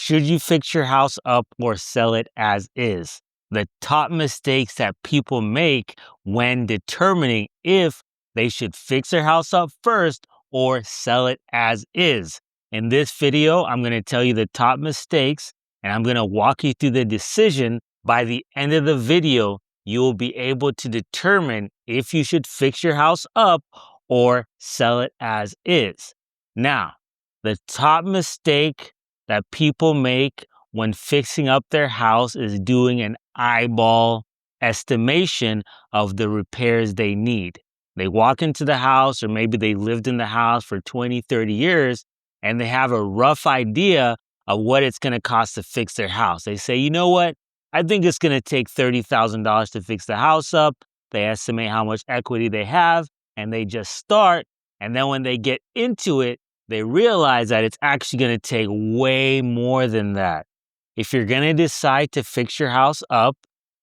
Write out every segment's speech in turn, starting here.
Should you fix your house up or sell it as is? The top mistakes that people make when determining if they should fix their house up first or sell it as is. In this video, I'm going to tell you the top mistakes and I'm going to walk you through the decision. By the end of the video, you will be able to determine if you should fix your house up or sell it as is. Now, the top mistake that people make when fixing up their house is doing an eyeball estimation of the repairs they need. They walk into the house, or maybe they lived in the house for 20, 30 years, and they have a rough idea of what it's going to cost to fix their house. They say, you know what? I think it's going to take $30,000 to fix the house up. They estimate how much equity they have, and they just start. And then when they get into it, they realize that it's actually going to take way more than that. If you're going to decide to fix your house up,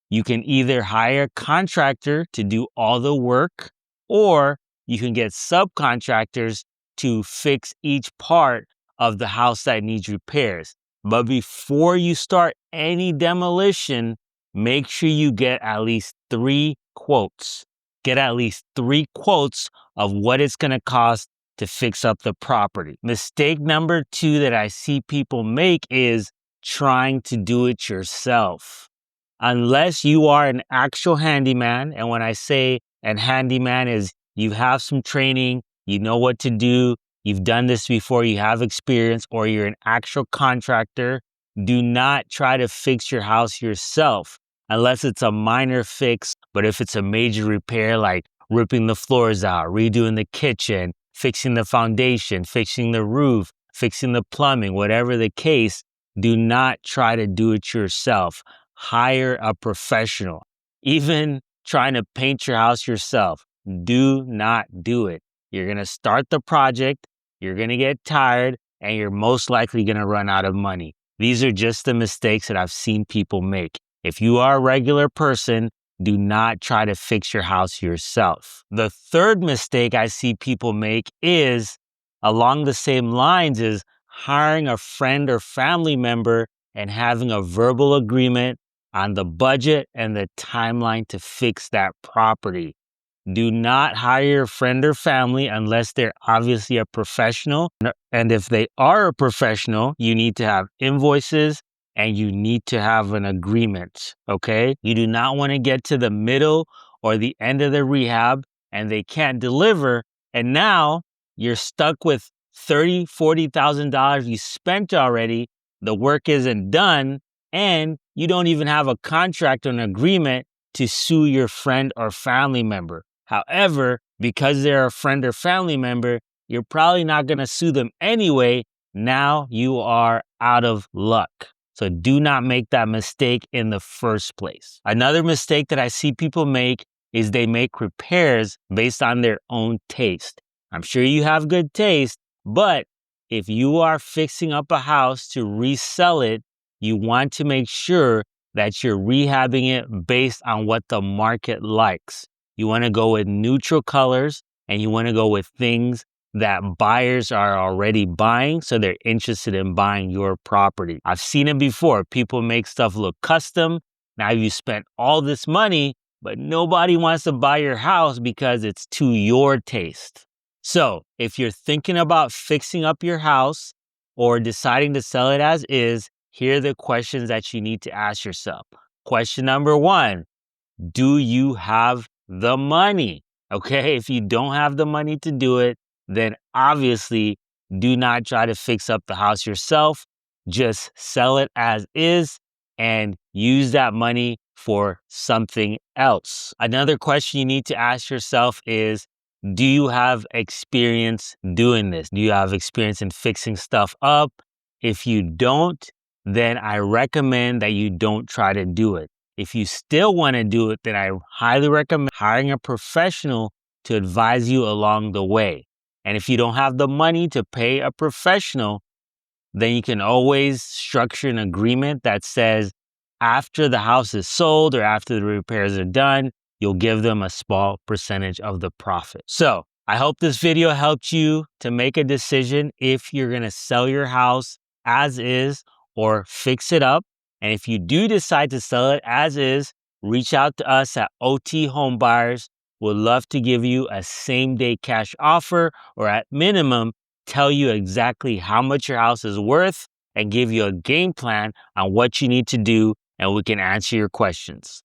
you can either hire a contractor to do all the work, or you can get subcontractors to fix each part of the house that needs repairs. But before you start any demolition, make sure you get at least 3 quotes. Get at least 3 quotes of what it's going to cost to fix up the property. Mistake number 2 that I see people make is trying to do it yourself. Unless you are an actual handyman, and when I say an handyman is you have some training, you know what to do, you've done this before, you have experience, or you're an actual contractor, do not try to fix your house yourself unless it's a minor fix. But if it's a major repair like ripping the floors out, redoing the kitchen, fixing the foundation, fixing the roof, fixing the plumbing, whatever the case, do not try to do it yourself. Hire a professional. Even trying to paint your house yourself, do not do it. You're going to start the project, you're going to get tired, and you're most likely going to run out of money. These are just the mistakes that I've seen people make. If you are a regular person, do not try to fix your house yourself. The third mistake I see people make is along the same lines is hiring a friend or family member and having a verbal agreement on the budget and the timeline to fix that property. Do not hire a friend or family unless they're obviously a professional. And if they are a professional, you need to have invoices and you need to have an agreement, okay? You do not want to get to the middle or the end of the rehab and they can't deliver. And now you're stuck with $30,000, $40,000 you spent already. The work isn't done and you don't even have a contract or an agreement to sue your friend or family member. However, because they're a friend or family member, you're probably not going to sue them anyway. Now you are out of luck. So do not make that mistake in the first place. Another mistake that I see people make is they make repairs based on their own taste. I'm sure you have good taste, but if you are fixing up a house to resell it, you want to make sure that you're rehabbing it based on what the market likes. You want to go with neutral colors and you want to go with things that buyers are already buying, so they're interested in buying your property. I've seen it before. People make stuff look custom. Now you spent all this money, but nobody wants to buy your house because it's to your taste. So if you're thinking about fixing up your house or deciding to sell it as is, here are the questions that you need to ask yourself. Question number 1, do you have the money? Okay, if you don't have the money to do it, then obviously do not try to fix up the house yourself. Just sell it as is and use that money for something else. Another question you need to ask yourself is, do you have experience doing this? Do you have experience in fixing stuff up? If you don't, then I recommend that you don't try to do it. If you still want to do it, then I highly recommend hiring a professional to advise you along the way. And if you don't have the money to pay a professional, then you can always structure an agreement that says after the house is sold or after the repairs are done, you'll give them a small percentage of the profit. So I hope this video helped you to make a decision if you're going to sell your house as is or fix it up. And if you do decide to sell it as is, reach out to us at OT Home Buyers. We'd love to give you a same day cash offer, or at minimum, tell you exactly how much your house is worth and give you a game plan on what you need to do, and we can answer your questions.